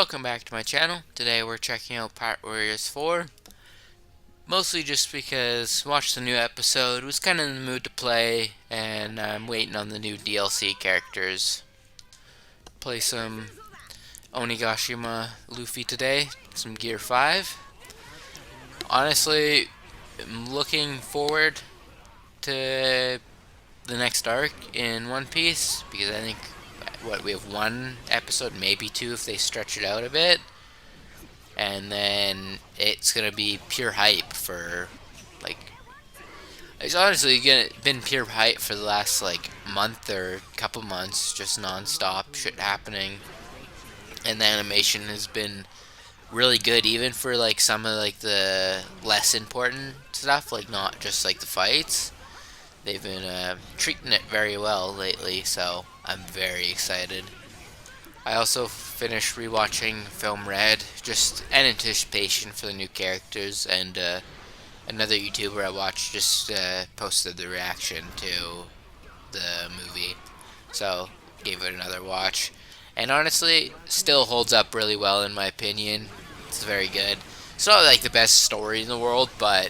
Welcome back to my channel. Today we're checking out Pirate Warriors 4. Mostly just because watched the new episode, was kind of in the mood to play, and I'm waiting on the new DLC characters. Play some Onigashima Luffy today, some Gear 5. Honestly, I'm looking forward to the next arc in One Piece, because I think we have one episode, maybe two if they stretch it out a bit, and then it's gonna be pure hype for like it's honestly been pure hype for the last like month or couple months, just non-stop shit happening, and the animation has been really good, even for like some of like the less important stuff, like not just like the fights. They've been treating it very well lately, so I'm very excited. I also finished rewatching Film Red, just in anticipation for the new characters, and another YouTuber I watched just posted the reaction to the movie, so gave it another watch. And honestly, still holds up really well in my opinion. It's very good. It's not like the best story in the world, but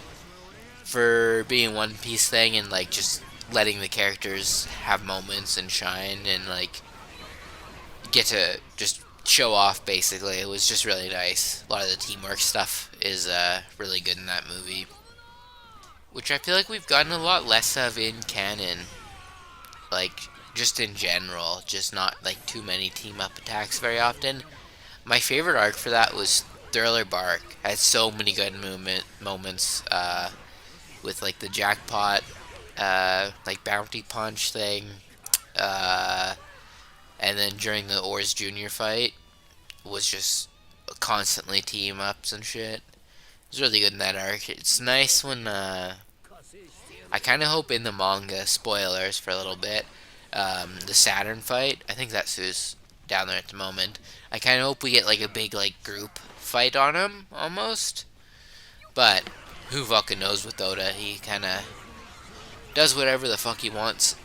for being a One Piece thing and like just letting the characters have moments and shine and like get to just show off, basically, it was just really nice. A lot of the teamwork stuff is really good in that movie, which I feel like we've gotten a lot less of in canon, like just in general, just not like too many team up attacks very often. My favorite arc for that was Thriller Bark. Had so many good moments with like the jackpot, like bounty punch thing, uh, and then during the Oars Junior fight was just constantly team ups and shit. It was really good in that arc. It's nice when I kind of hope in the manga, spoilers for a little bit, the Saturn fight. I think that's who's down there at the moment. I kind of hope we get like a big like group fight on him almost, but who fucking knows with Oda? He kind of does whatever the fuck he wants.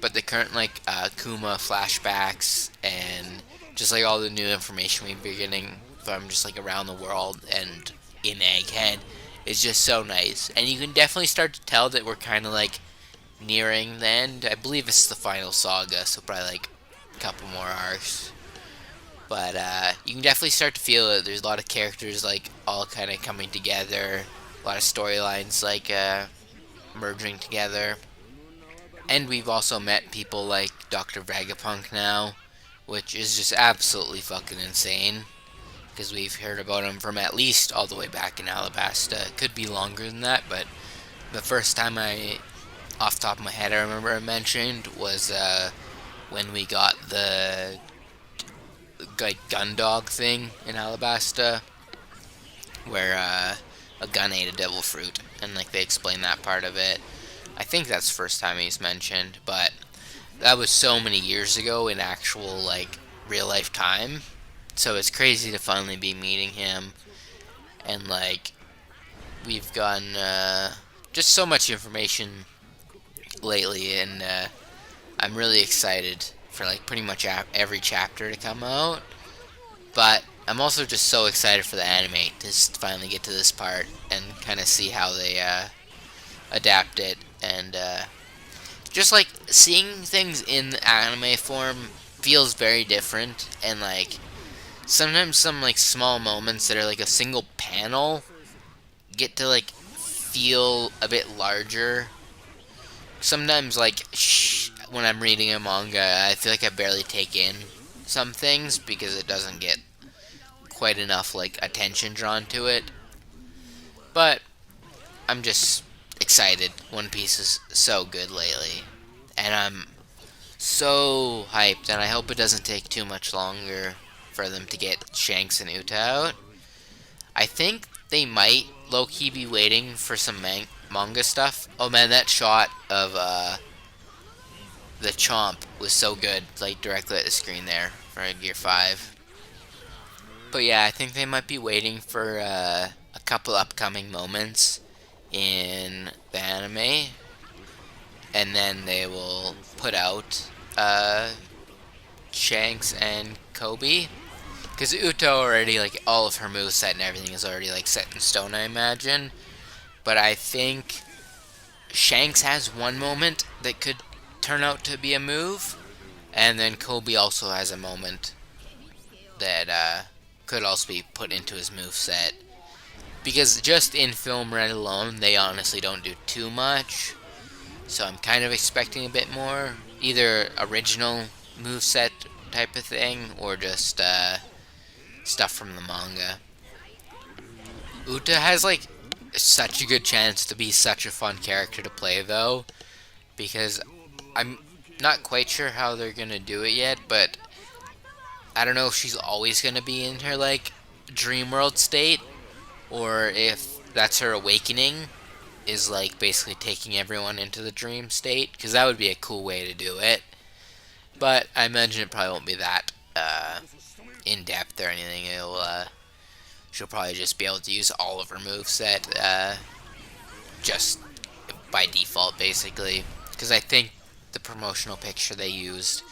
But the current like Kuma flashbacks and just like all the new information we've been getting from just like around the world and in Egghead is just so nice. And you can definitely start to tell that we're kind of like nearing the end. I believe it's the final saga, so probably like a couple more arcs. But you can definitely start to feel it. There's a lot of characters like all kind of coming together. A lot of storylines like merging together. And we've also met people like Dr. Vegapunk now, which is just absolutely fucking insane, because we've heard about him from at least all the way back in Alabasta. Could be longer than that, but the first time off the top of my head, I remember I mentioned was when we got the like gun dog thing in Alabasta, where a gun ate a devil fruit, and like they explain that part of it. I think that's the first time he's mentioned, but that was so many years ago in actual like real life time. So it's crazy to finally be meeting him, and like we've gotten just so much information lately, and I'm really excited for like pretty much every chapter to come out. But I'm also just so excited for the anime to just finally get to this part and kind of see how they adapt it, and just like seeing things in anime form feels very different, and like sometimes some like small moments that are like a single panel get to like feel a bit larger. Sometimes like when I'm reading a manga, I feel like I barely take in some things because it doesn't get quite enough like attention drawn to it. But I'm just excited. One Piece is so good lately, and I'm so hyped, and I hope it doesn't take too much longer for them to get Shanks and Uta out. I think they might low-key be waiting for some manga stuff. Oh man, that shot of the Chomp was so good, like directly at the screen there for Gear 5. But yeah, I think they might be waiting for a couple upcoming moments in the anime, and then they will put out Shanks and Koby, Because Uta already, like, all of her moveset and everything is already, like, set in stone, I imagine. But I think Shanks has one moment that could turn out to be a move. And then Koby also has a moment that could also be put into his moveset. Because just in film red alone, they honestly don't do too much. So I'm kind of expecting a bit more. Either original moveset type of thing, or just stuff from the manga. Uta has, like, such a good chance to be such a fun character to play, though. Because I'm not quite sure how they're gonna do it yet, but I don't know if she's always gonna be in her, like, dream world state, or if that's her awakening, is, like, basically taking everyone into the dream state, because that would be a cool way to do it. But I imagine it probably won't be that in depth or anything. She'll probably just be able to use all of her moveset just by default, basically. Because I think the promotional picture they used,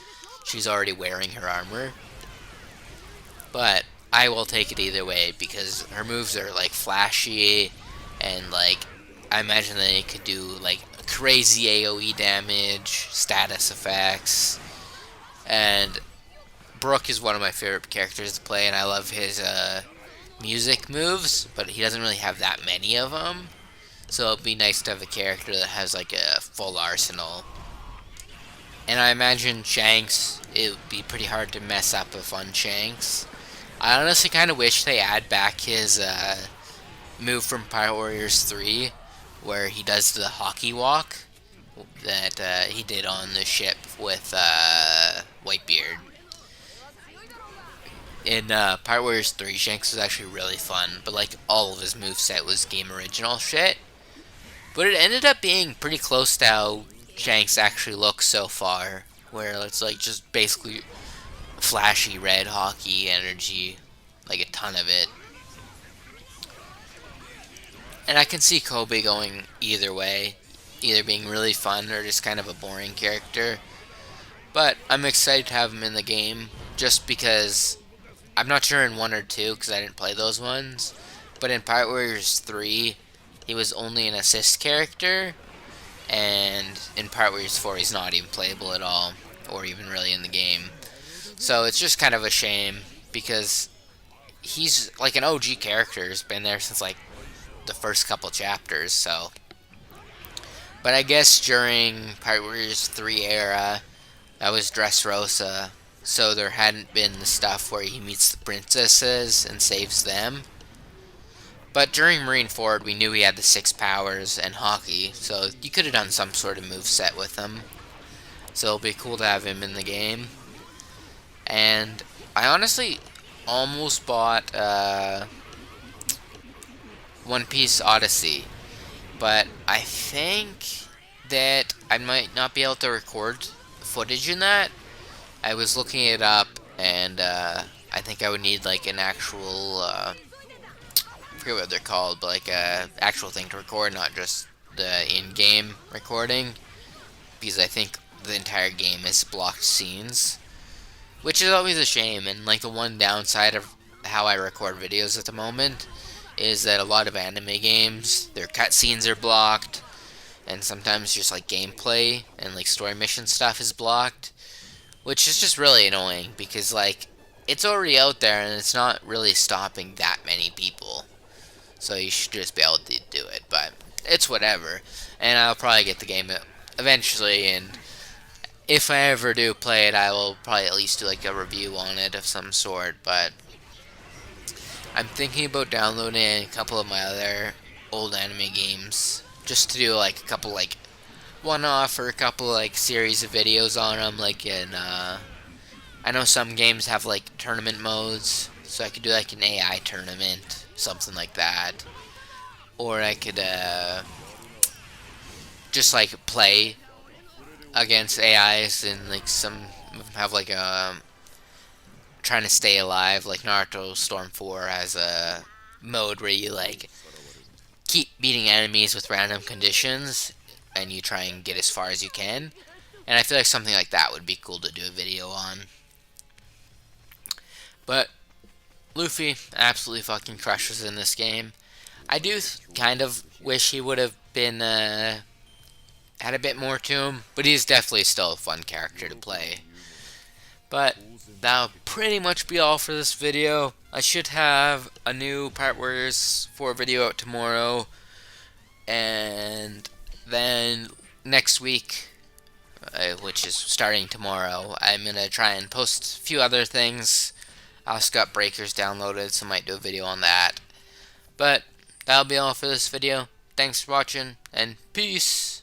she's already wearing her armor. But I will take it either way, because her moves are, like, flashy, and, like, I imagine they could do, like, crazy AoE damage, status effects, and Brook is one of my favorite characters to play, and I love his music moves, but he doesn't really have that many of them, so it'd be nice to have a character that has, like, a full arsenal. And I imagine Shanks, it would be pretty hard to mess up a fun Shanks. I honestly kind of wish they add back his move from Pirate Warriors 3, where he does the hockey walk that he did on the ship with Whitebeard. In Pirate Warriors 3, Shanks was actually really fun, but, like, all of his moveset was game original shit. But it ended up being pretty close to how Shanks actually looks so far, where it's, like, just basically flashy red hockey energy, like a ton of it. And I can see Koby going either way, either being really fun or just kind of a boring character. But I'm excited to have him in the game, just because I'm not sure in 1 or 2, because I didn't play those ones. But in Pirate Warriors 3, he was only an assist character, and in Pirate Warriors 4, he's not even playable at all, or even really in the game. So it's just kind of a shame, because he's, like, an OG character. He's been there since, like, the first couple chapters, so. But I guess during Pirate Warriors 3 era, that was Dressrosa, so there hadn't been the stuff where he meets the princesses and saves them. But during Marineford, we knew he had the 6 powers and hockey, so you could have done some sort of moveset with him. So it'll be cool to have him in the game. And I honestly almost bought One Piece Odyssey, but I think that I might not be able to record footage in that. I was looking it up, and I think I would need, like, an actual, I forget what they're called, but, like, a actual thing to record, not just the in-game recording, because I think the entire game is blocked scenes, which is always a shame. And, like, the one downside of how I record videos at the moment is that a lot of anime games, their cutscenes are blocked, and sometimes just, like, gameplay and, like, story mission stuff is blocked, which is just really annoying, because, like, it's already out there and it's not really stopping that many people. So you should just be able to do it, but it's whatever. And I'll probably get the game eventually, and if I ever do play it, I will probably at least do, like, a review on it of some sort. But I'm thinking about downloading a couple of my other old anime games, just to do, like, a couple, like, one-off or a couple, like, series of videos on them. Like, in I know some games have, like, tournament modes, so I could do, like, an AI tournament, something like that. Or I could just, like, play against AIs, and, like, some have, like, trying to stay alive, like Naruto Storm 4 has a mode where you, like, keep beating enemies with random conditions, and you try and get as far as you can. And I feel like something like that would be cool to do a video on. But Luffy absolutely fucking crushes in this game. I do kind of wish he would have been had a bit more to him, but he's definitely still a fun character to play. But that'll pretty much be all for this video. I should have a new Part Warriors 4 video out tomorrow, and then next week, which is starting tomorrow, I'm going to try and post a few other things. I also got Breakers downloaded, so I might do a video on that. But that'll be all for this video. Thanks for watching, and peace!